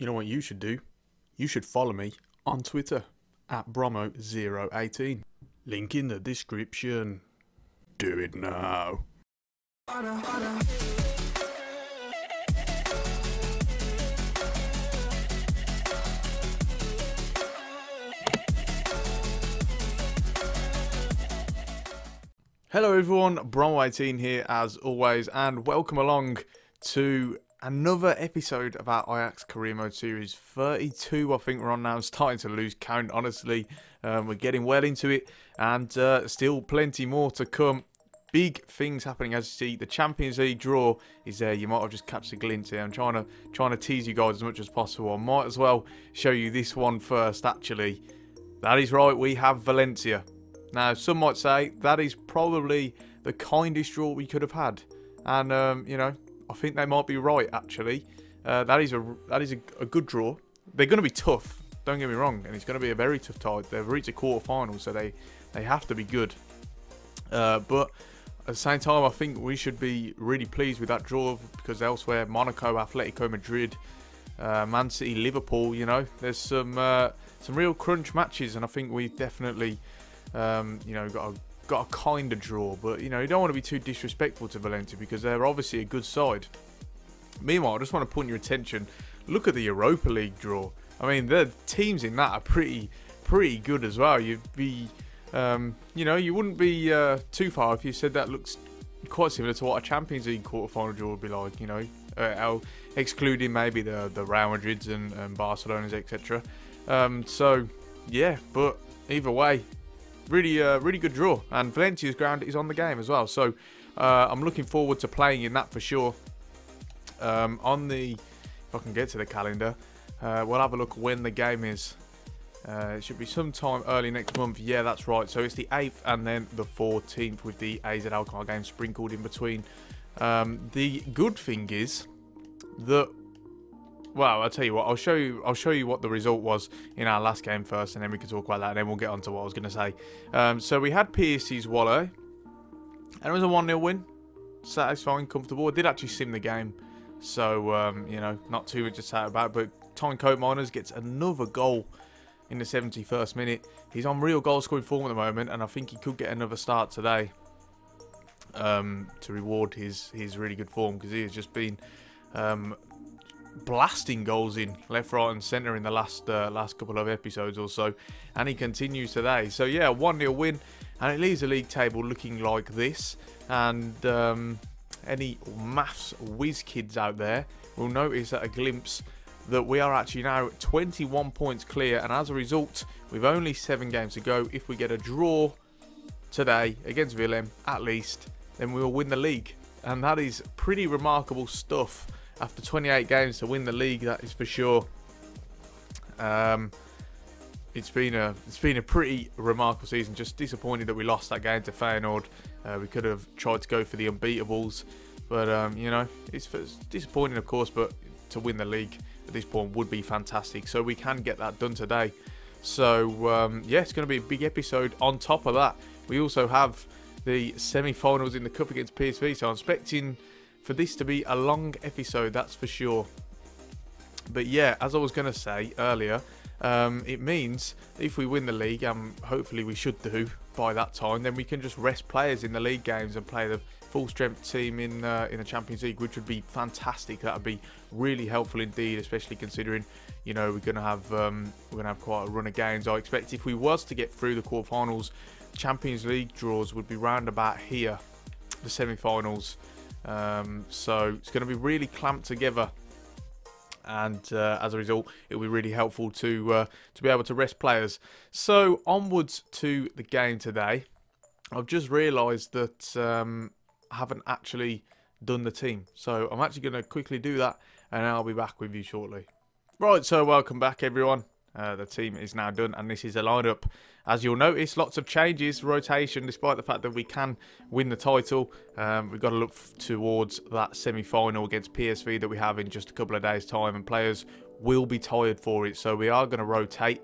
You know what you should do? You should follow me on Twitter at Bromo018. Link in the description. Do it now. Hello everyone, Bromo18 here as always, and welcome along to another episode of our Ajax Career Mode Series 32. I think we're on now. I'm starting to lose count, honestly. We're getting well into it, and still plenty more to come. Big things happening, as you see. The Champions League draw is there. You might have just catch a glimpse here. I'm trying to tease you guys as much as possible. I might as well show you this one first, actually. That is right, we have Valencia. Now, some might say that is probably the kindest draw we could have had. And, you know, I think they might be right, actually. That is a good draw. They're going to be tough, don't get me wrong. And it's going to be a very tough tie. They've reached a quarter-final, so they have to be good. But at the same time, I think we should be really pleased with that draw. Because elsewhere, Monaco, Atletico Madrid, Man City, Liverpool, you know. There's some real crunch matches. And I think we definitely... you know, got a kind of draw, but you know, you don't want to be too disrespectful to Valencia because they're obviously a good side. Meanwhile, I just want to point your attention. Look at the Europa League draw. I mean, the teams in that are pretty good as well. You'd be, you know, you wouldn't be too far if you said that looks quite similar to what a Champions League quarter-final draw would be like. You know, excluding maybe the Real Madrids and Barcelonas, etc. So yeah, but either way. Really good draw, and Valencia's ground is on the game as well, so I'm looking forward to playing in that for sure. If I can get to the calendar, we'll have a look when the game is. It should be sometime early next month. Yeah, that's right. So it's the 8th and then the 14th with the AZ Alkmaar game sprinkled in between. The good thing is that. Well, I'll tell you what. I'll show you what the result was in our last game first, and then we can talk about that, and then we'll get on to what I was going to say. So we had PSV's Wallow, and it was a 1-0 win. Satisfying, comfortable. I did actually sim the game, so you know, not too much to say about. But Tyne Miners gets another goal in the 71st minute. He's on real goal scoring form at the moment, and I think he could get another start today to reward his really good form, because he has just been. Blasting goals in left, right and centre in the last couple of episodes or so, and he continues today. So yeah, 1-0 win, and it leaves the league table looking like this. And any maths whiz kids out there will notice at a glimpse that we are actually now 21 points clear, and as a result, with only 7 games to go, if we get a draw today against Willem at least, then we will win the league, and that is pretty remarkable stuff. After 28 games to win the league, that is for sure. It's been a pretty remarkable season. Just disappointed that we lost that game to Feyenoord. We could have tried to go for the unbeatables, but you know, it's disappointing, of course. But to win the league at this point would be fantastic. So we can get that done today. So yeah, it's going to be a big episode. On top of that, we also have the semi-finals in the cup against PSV. So I'm expecting for this to be a long episode, that's for sure. But yeah, as I was going to say earlier, it means if we win the league, hopefully we should do by that time, then we can just rest players in the league games and play the full strength team in the Champions League, which would be fantastic. That would be really helpful indeed, especially considering, you know, we're gonna have quite a run of games. I expect if we was to get through the quarterfinals, Champions League draws would be round about here, the semi-finals. So it's going to be really clamped together, and as a result, it will be really helpful to be able to rest players. So onwards to the game today. I've just realised that I haven't actually done the team, so I'm actually going to quickly do that, and I'll be back with you shortly. Right, so welcome back everyone. The team is now done, and this is a lineup. As you'll notice, lots of changes, rotation, despite the fact that we can win the title. We've got to look towards that semi-final against PSV that we have in just a couple of days' time, and players will be tired for it, so we are going to rotate.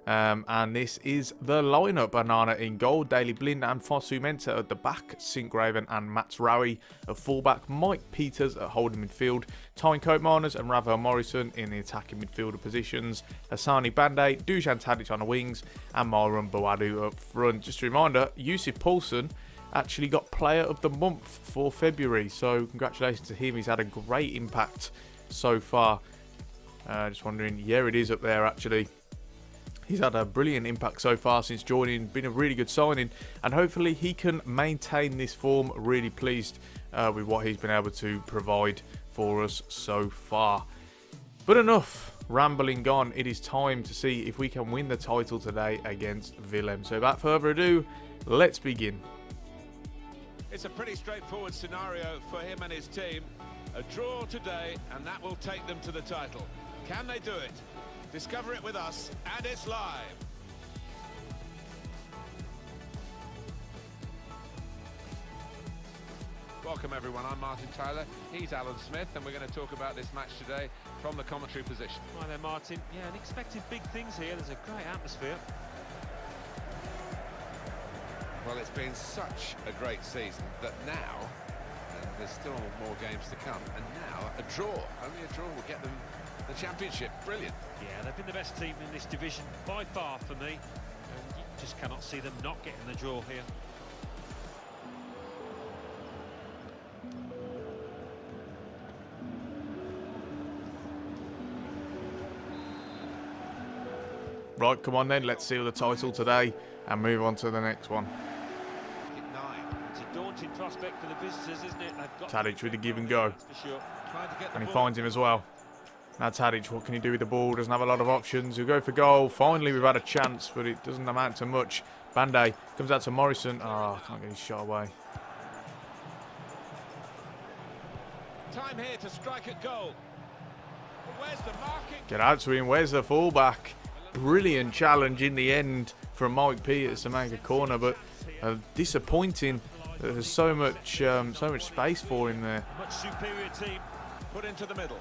And this is the lineup. Banana in goal, Daley Blind and Fosu Mensah at the back, Sincraven and Mats Rowie at fullback, Mike Peters at holding midfield, Tyne Koopmeiners and Ravel Morrison in the attacking midfielder positions, Hassani Bande, Dusan Tadic on the wings, and Myron Boadu up front. Just a reminder, Yusuf Poulsen actually got Player of the Month for February, so congratulations to him. He's had a great impact so far. Just wondering, yeah, it is up there actually. He's had a brilliant impact so far since joining, been a really good signing, and hopefully he can maintain this form. Really pleased with what he's been able to provide for us so far. But enough rambling on, it is time to see if we can win the title today against Willem. So without further ado, let's begin. It's a pretty straightforward scenario for him and his team. A draw today, and that will take them to the title. Can they do it? Discover it with us, and it's live. Welcome everyone, I'm Martin Tyler, he's Alan Smith, and we're going to talk about this match today from the commentary position. Hi there Martin, yeah, and expected big things here, there's a great atmosphere. Well, it's been such a great season that now, and there's still more games to come, and now a draw, only a draw will get them the championship. Brilliant. Yeah, they've been the best team in this division by far for me, and you just cannot see them not getting the draw here. Right, come on then, let's seal the title today and move on to the next one. It's a daunting prospect for the visitors, isn't it? They've got Tadic with a give and go. For sure. And he finds him as well. Now Tadic, what can he do with the ball? Doesn't have a lot of options. He'll go for goal. Finally, we've had a chance, but it doesn't amount to much. Bande comes out to Morrison. Oh, can't get his shot away. Time here to strike at goal. Where's the marking? Get out to him. Where's the fullback? Brilliant challenge in the end from Mike Peters to make a corner, but disappointing. There's so much space for him there. Much superior team put into the middle.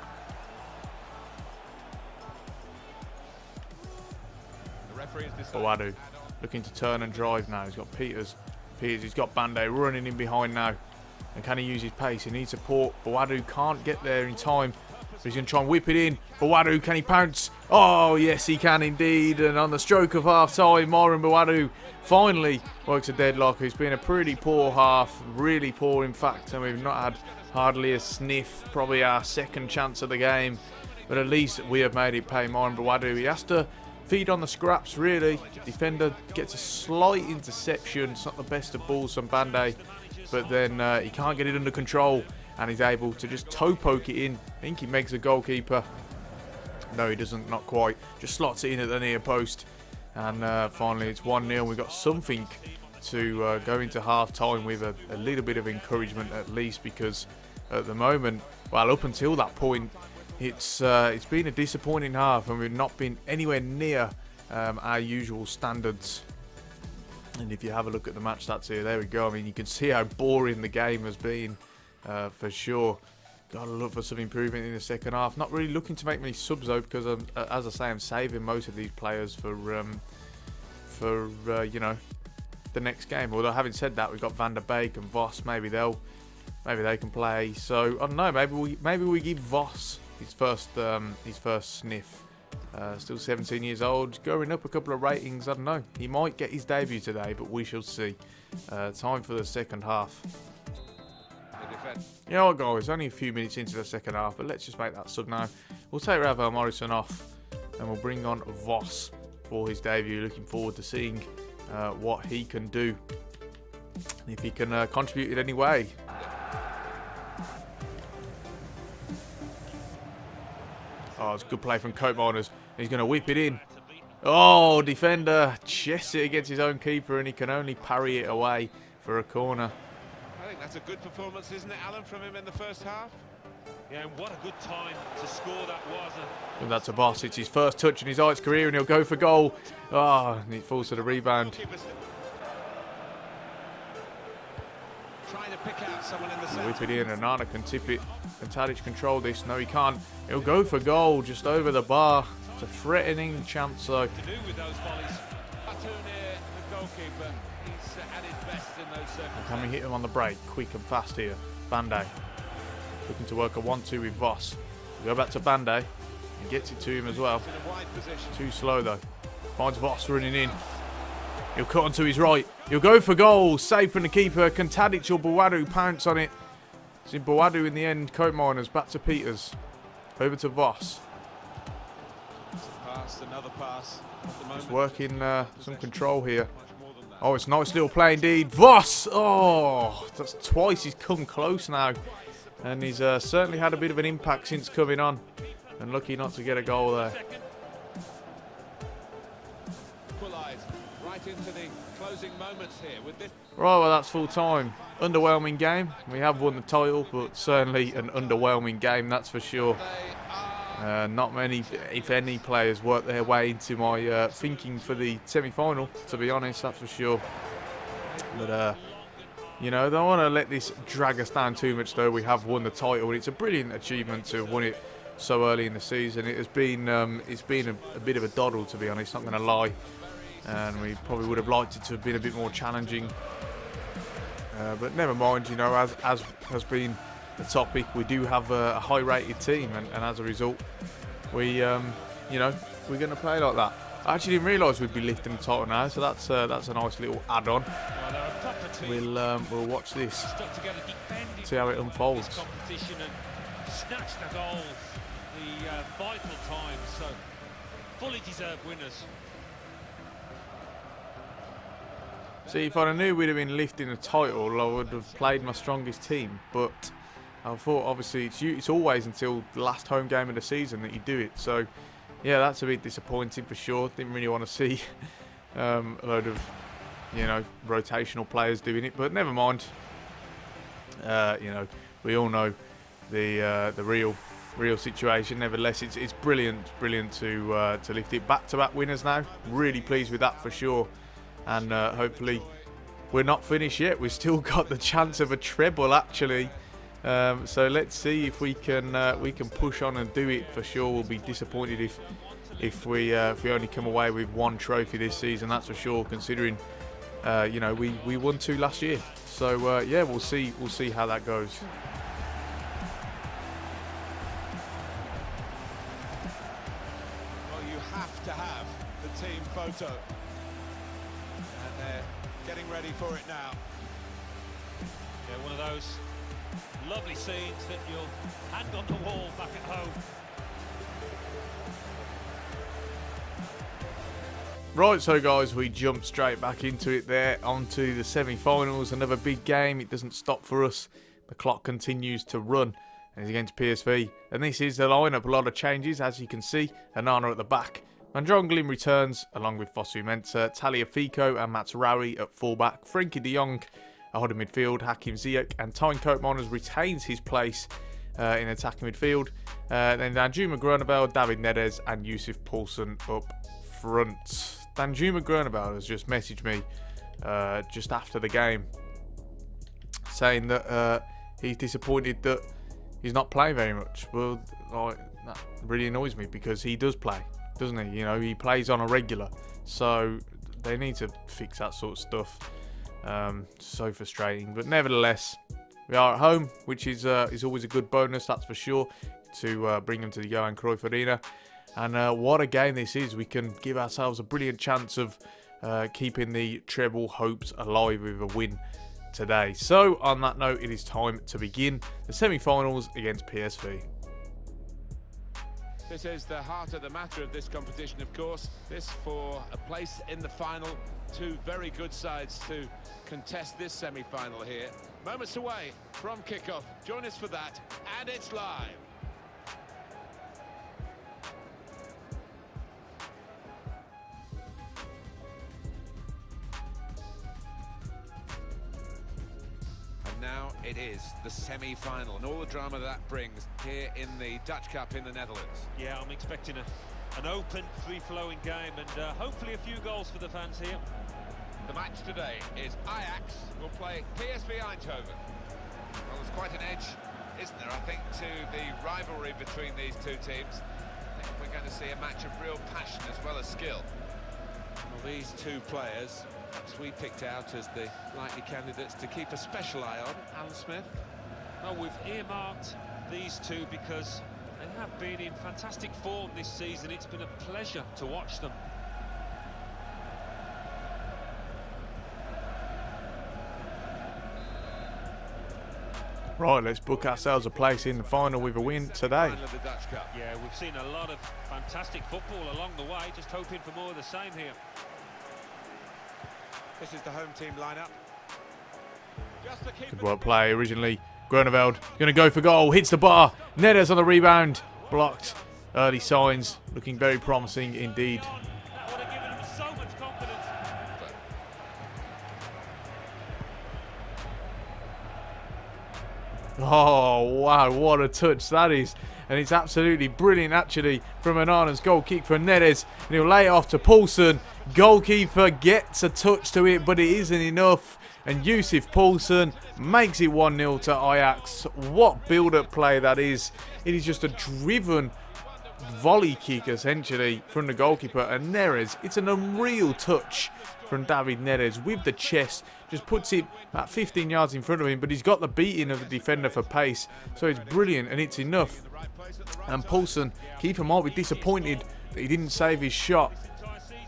The referee is Boadu looking to turn and drive now. He's got Peters. He's got Bande running in behind now. And can he use his pace? He needs support. Boadu can't get there in time. But he's going to try and whip it in. Boadu, can he pounce? Oh, yes, he can indeed. And on the stroke of half-time, Myron Boadu finally works a deadlock. It's been a pretty poor half. Really poor, in fact. And we've not had hardly a sniff. Probably our second chance of the game. But at least we have made it pay. Myron Boadu, he has to feed on the scraps, really. Defender gets a slight interception. It's not the best of balls from Bande. But then he can't get it under control. And he's able to just toe poke it in. I think he makes the goalkeeper. No, he doesn't, not quite. Just slots it in at the near post. And finally, it's 1-0. We've got something to go into half-time with a little bit of encouragement at least, because at the moment, well, up until that point, it's been a disappointing half, and we've not been anywhere near our usual standards. And if you have a look at the match stats here, there we go. I mean, you can see how boring the game has been. For sure. Gotta look for some improvement in the second half. Not really looking to make many subs though, because as I say, I'm saving most of these players for you know, the next game. Although having said that, we've got Van der Beek and Vos. Maybe they can play. So I don't know. Maybe we give Vos his first sniff. Still 17 years old, going up a couple of ratings. I don't know. He might get his debut today, but we shall see. Time for the second half. You know what, guys, only a few minutes into the second half, but let's just make that sub now. We'll take Ravel Morrison off, and we'll bring on Vos for his debut. Looking forward to seeing what he can do, and if he can contribute in any way. Oh, it's a good play from Koopmeiners. He's going to whip it in. Oh, defender chests it against his own keeper, and he can only parry it away for a corner. I think that's a good performance, isn't it, Alan, from him in the first half? Yeah, and what a good time to score that was. And that's a Vos. It's his first touch in his Ajax career, and he'll go for goal. Oh, and he falls to the rebound. Trying to pick out someone in the centre. Whip it in, and Nana can tip it. Can Tadic control this? No, he can't. He'll go for goal just over the bar a threatening chance though. To do with those volleys. Too near the goalkeeper. He's at his best in those circumstances. Can we hit him on the break? Quick and fast here. Bande. Looking to work a 1-2 with Voss. We go back to Bande. And gets it to him as well. In a wide position. Too slow though. Finds Voss running in. He'll cut onto his right. He'll go for goal. Save from the keeper. Can Tadic or Bawadu pounce on it? It's in Bawadu in the end. Coat Miners back to Peters. Over to Voss. Pass, another pass. At the moment. Just working some control here. Oh, it's a nice little play indeed. Voss! Oh, that's twice he's come close now. And he's certainly had a bit of an impact since coming on. And lucky not to get a goal there. Right into the closing moments here with this. Right, well, that's full time. Underwhelming game. We have won the title, but certainly an underwhelming game, that's for sure. Not many, if any, players worked their way into my thinking for the semi-final, to be honest, that's for sure. But, you know, don't want to let this drag us down too much, though. We have won the title, and it's a brilliant achievement to have won it so early in the season. It has been, it's been a bit of a doddle, to be honest, not going to lie. And we probably would have liked it to have been a bit more challenging. But never mind, you know, as has been the topic, we do have a high-rated team, and as a result, we, you know, we're going to play like that. I actually didn't realise we'd be lifting the title now, so that's a nice little add-on. We'll watch this, see how it unfolds. Snatched the goal, the vital time, so fully deserved winners. See, if I knew we'd have been lifting the title, I would have played my strongest team. But I thought, obviously, it's always until the last home game of the season that you do it. So, yeah, that's a bit disappointing for sure. Didn't really want to see a load of, you know, rotational players doing it. But never mind. You know, we all know the real situation. Nevertheless, it's brilliant to lift it. Back-to-back winners now. Really pleased with that for sure. And hopefully we're not finished yet. We've still got the chance of a treble, actually. So let's see if we can push on and do it for sure. We'll be disappointed if we only come away with one trophy this season. That's for sure. Considering you know, we won 2 last year. So yeah, we'll see how that goes. Well, you have to have the team photo. Getting ready for it now. Yeah, one of those lovely scenes that you'll hang on the wall back at home. Right, so guys, we jump straight back into it there, onto the semi-finals. Another big game. It doesn't stop for us. The clock continues to run. And it's against PSV. And this is the lineup. A lot of changes, as you can see. Anana at the back. Mandronglin returns, along with Fosu Mensah, Tagliafico and Matsurawi at fullback, Frankie de Jong at holding midfield, Hakim Ziyech, and Tyne Koopmeiners retains his place in attacking midfield. Then Danjuma Groeneveld, David Neres, and Yusuf Poulsen up front. Danjuma Groeneveld has just messaged me just after the game, saying that he's disappointed that he's not playing very much. Well, that really annoys me because he does play, doesn't he? You know, he plays on a regular, so they need to fix that sort of stuff. So frustrating, but nevertheless, we are at home, which is always a good bonus, that's for sure, to bring them to the Johan Cruyff Arena. And what a game this is. We can give ourselves a brilliant chance of keeping the treble hopes alive with a win today. So on that note, it is time to begin the semi-finals against PSV. This is the heart of the matter of this competition, of course. This for a place in the final. Two very good sides to contest this semi-final here. Moments away from kickoff. Join us for that, and it's live. Now it is the semi-final and all the drama that brings here in the Dutch Cup in the Netherlands. Yeah, I'm expecting an open, free-flowing game and hopefully a few goals for the fans here. The match today is Ajax will play PSV Eindhoven. Well, there's quite an edge, isn't there, I think, to the rivalry between these two teams. I think if we We're going to see a match of real passion as well as skill. Well, these two players, perhaps we picked out as the likely candidates to keep a special eye on. Alan Smith. Well, we've earmarked these two because they have been in fantastic form this season. It's been a pleasure to watch them. Right, let's book ourselves a place in the final with a win today. Yeah, we've seen a lot of fantastic football along the way, just hoping for more of the same here. This is the home team lineup. Good work play originally. Groeneveld going to go for goal, hits the bar. Neres on the rebound, blocked. Early signs looking very promising indeed. That would have given him so much confidence. Oh, wow, what a touch that is. And it's absolutely brilliant, actually, from Onana's goal kick for Neres. And he'll lay it off to Poulsen. Goalkeeper gets a touch to it, but it isn't enough. And Yusuf Poulsen makes it 1-0 to Ajax. What build-up play that is. It is just a driven volley kick, essentially, from the goalkeeper. And Neres, it's an unreal touch from David Neres with the chest. Just puts it at 15 yards in front of him, but he's got the beating of the defender for pace. So it's brilliant, and it's enough. And Poulsen, keeper might be disappointed that he didn't save his shot.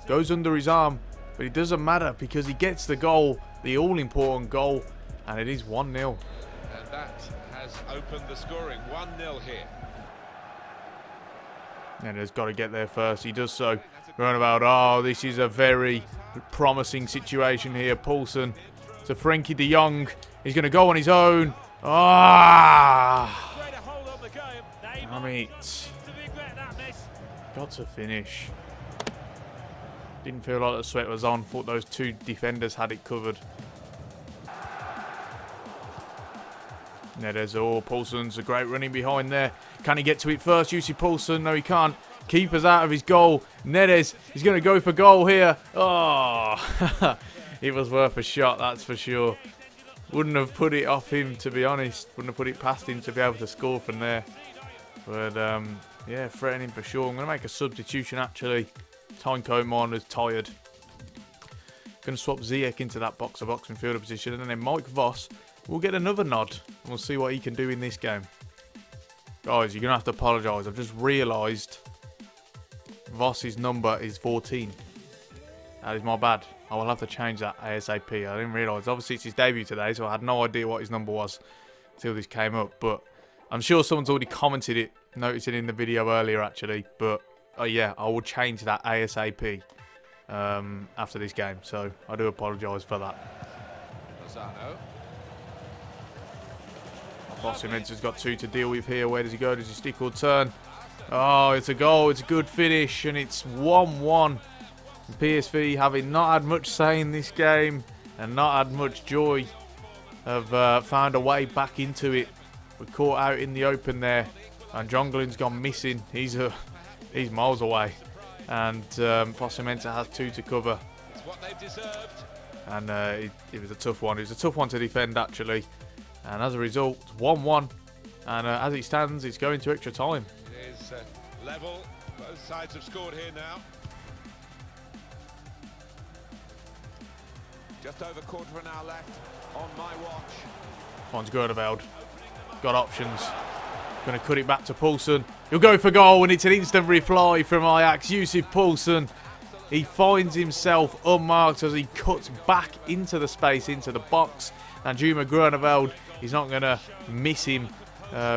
Goes under his arm, but it doesn't matter because he gets the goal, the all-important goal, and it is 1-0. And that has opened the scoring. 1-0 here. Neres got to get there first. He does so. Roundabout. Oh, this is a very promising situation here. Poulsen to Frankie de Jong. He's going to go on his own. Ah! Damn it. Got to finish. Didn't feel like the sweat was on. Thought those two defenders had it covered. Neres, oh, Poulsen's a great running behind there. Can he get to it first? Yusuf Poulsen, no he can't. Keeper's out of his goal. Neres, he's going to go for goal here. Oh, it was worth a shot, that's for sure. Wouldn't have put it off him, to be honest. Wouldn't have put it past him to be able to score from there. But, yeah, threatening for sure. I'm going to make a substitution, actually. Tyne Coman is tired. Going to swap Ziyech into that box-to-box midfielder position. And then Mike Voss will get another nod. And we'll see what he can do in this game. Guys, you're going to have to apologise. I've just realised Voss's number is 14. That is my bad. I will have to change that ASAP. I didn't realise. Obviously, it's his debut today, so I had no idea what his number was until this came up. But I'm sure someone's already commented it, noticed it in the video earlier, actually. But, yeah, I will change that ASAP after this game. So, I do apologise for that. Fossimenz has got two to deal with here. Where does he go? Does he stick or turn? Oh, it's a goal. It's a good finish. And it's 1-1. PSV, having not had much say in this game and not had much joy, have found a way back into it. We're caught out in the open there. And Jongelin's gone missing. He's miles away. And Fossimenza has two to cover. It's what they've deserved. And it was a tough one. It was a tough one to defend, actually. And as a result, 1-1. And as it stands, it's going to extra time. It is level. Both sides have scored here now. Just over quarter of an hour left on my watch. Finds Groeneveld. Got options. Going to cut it back to Poulsen. He'll go for goal, and it's an instant reply from Ajax. Yusuf Poulsen. He finds himself unmarked as he cuts back into the space, into the box. And Juma Groeneveld, he's not going to miss him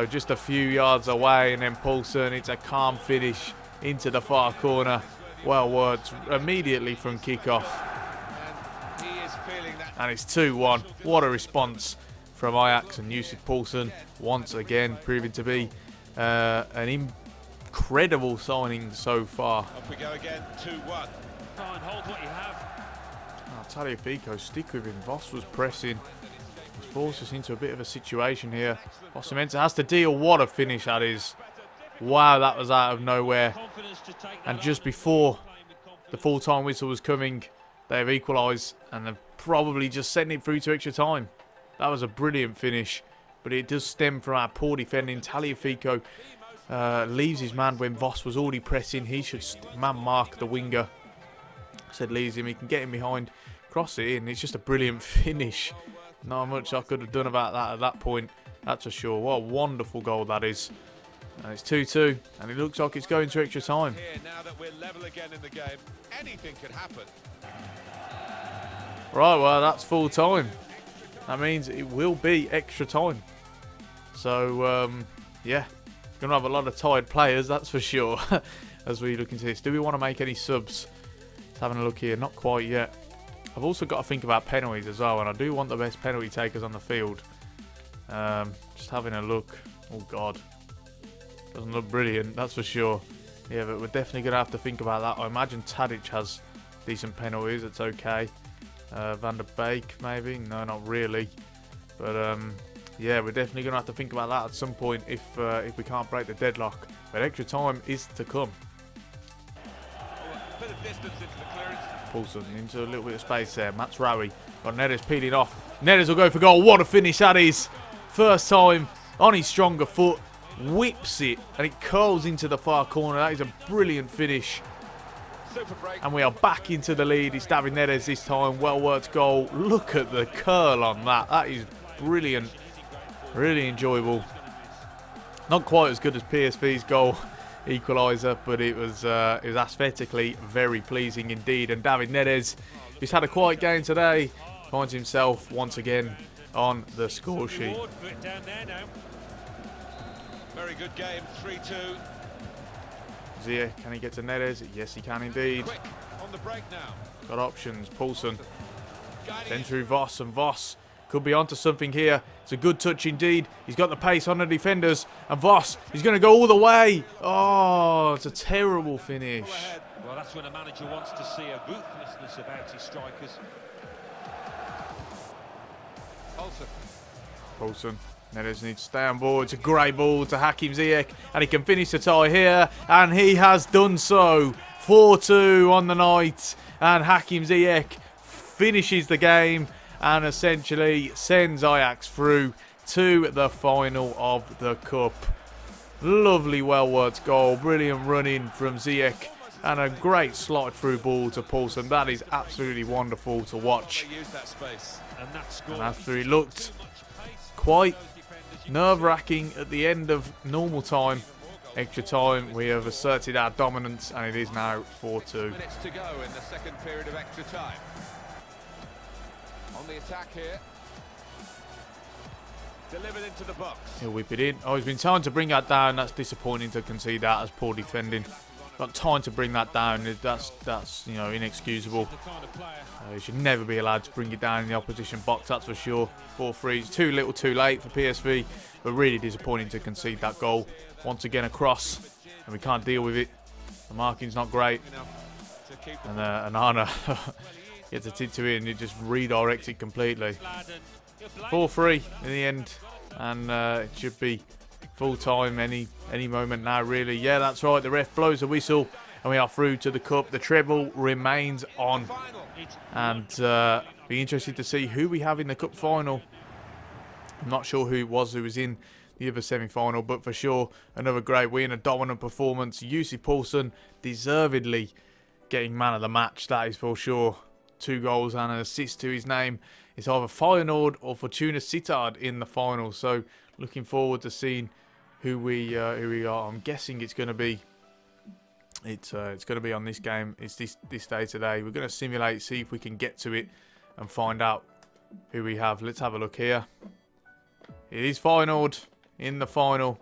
just a few yards away. And then Poulsen, it's a calm finish into the far corner. Well worked immediately from kickoff. And it's 2-1. What a response from Ajax, and Yusuf Poulsen once again proving to be an incredible signing so far. Off we go again, 2-1. Fine, hold what you have. Tagliafico, stick with him. Voss was pressing. He's forced us into a bit of a situation here. Fossimenza has to deal. What a finish that is. Wow, that was out of nowhere. And just before the full-time whistle was coming, they've equalised and they've probably just sent it through to extra time. That was a brilliant finish, but it does stem from our poor defending. Tagliafico leaves his man when Voss was already pressing. He should man mark the winger. Said leaves him. He can get him behind, cross it in. It's just a brilliant finish. Not much I could have done about that at that point. That's for sure. What a wonderful goal that is. And it's 2-2, and it looks like it's going to extra time. Here, now that we're level again in the game, anything could happen. Right, well, that's full time. That means it will be extra time. So, yeah, going to have a lot of tired players, that's for sure, as we look into this. Do we want to make any subs? Just having a look here, not quite yet. I've also got to think about penalties as well, and I do want the best penalty takers on the field. Just having a look. Oh, God. Doesn't look brilliant, that's for sure. Yeah, but we're definitely going to have to think about that. I imagine Tadic has decent penalties, it's okay. Van der Beek, maybe? No, not really. But, yeah, we're definitely going to have to think about that at some point if we can't break the deadlock. But extra time is to come. A bit of distance into the clearance. Paulson into a little bit of space there. Matsraoui got Neres peeling off. Neres will go for goal. What a finish that is. First time on his stronger foot. Whips it and it curls into the far corner. That is a brilliant finish. Super break. And we are back into the lead. He's stabbing Neres this time. Well worked goal. Look at the curl on that. That is brilliant. Really enjoyable. Not quite as good as PSV's goal equaliser, but it was aesthetically very pleasing indeed. And David Neres, who's had a quiet game today, finds himself once again on the score sheet. Very good game, 3-2. Ziyech, can he get to Neres? Yes, he can indeed. Quick on the break now. Got options. Paulson. Then through Voss, and Voss could be onto something here. It's a good touch indeed. He's got the pace on the defenders. And Voss, he's going to go all the way. Oh, it's a terrible finish. Well, that's when a manager wants to see a ruthlessness about his strikers. Paulson. Neres needs to stay on board. It's a great ball to Hakim Ziyech, and he can finish the tie here, and he has done so. 4-2 on the night, and Hakim Ziyech finishes the game and essentially sends Ajax through to the final of the cup. Lovely, well-worked goal. Brilliant running from Ziyech, and a great slot through ball to Paulson. That is absolutely wonderful to watch. And after he looked quite nerve-wracking at the end of normal time, extra time, we have asserted our dominance, and it is now 4-2. Minutes to go in the second period of extra time. On the attack here. Delivered into the box. He'll whip it in. Oh, he's been trying to bring that down. That's disappointing to concede that as poor defending. Got time to bring that down. That's you know, inexcusable. You should never be allowed to bring it down in the opposition box, that's for sure. 4-3. It's too little too late for PSV, but really disappointing to concede that goal. Once again across, and we can't deal with it. The marking's not great. And Anana gets a tip to it, and it just redirects it completely. 4-3 in the end, and it should be full time any moment now, really. Yeah, that's right. The ref blows the whistle, and we are through to the cup. The treble remains on, and be interested to see who we have in the cup final. I'm not sure who it was who was in the other semi-final, but for sure another great win, a dominant performance. Yusuf Poulsen deservedly getting man of the match, that is for sure. 2 goals and an assist to his name. It's either Feyenoord or Fortuna Sittard in the final, so looking forward to seeing who we are. I'm guessing it's going to be on this game. It's this day today. We're going to simulate, see if we can get to it and find out who we have. Let's have a look here. It is Feyenoord in the final.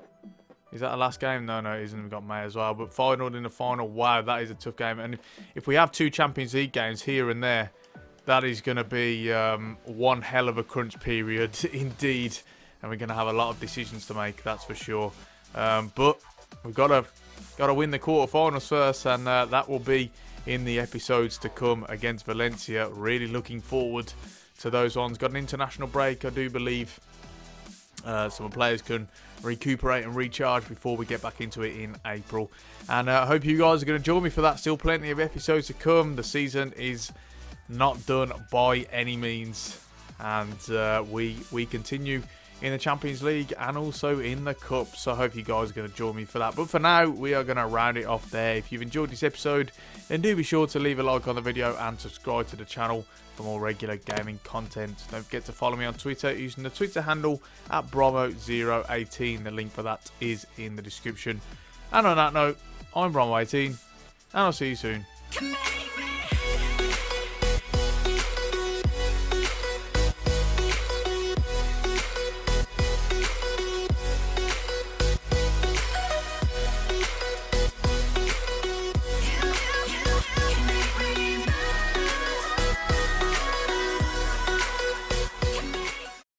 Is that the last game? No, it isn't. We've got May as well. But Feyenoord in the final. Wow, that is a tough game. And if we have 2 Champions League games here and there, that is going to be one hell of a crunch period indeed. And we're going to have a lot of decisions to make, that's for sure. But we've got to win the quarterfinals first, and that will be in the episodes to come against Valencia. Really looking forward to those ones. Got an international break, I do believe. Some players can recuperate and recharge before we get back into it in April. And I hope you guys are going to join me for that. Still plenty of episodes to come. The season is not done by any means. And we continue in the Champions League and also in the Cup. So I hope you guys are going to join me for that. But for now, we are going to round it off there. If you've enjoyed this episode, then do be sure to leave a like on the video and subscribe to the channel for more regular gaming content. Don't forget to follow me on Twitter using the Twitter handle at Bromo018. The link for that is in the description. And on that note, I'm Bromo18, and I'll see you soon.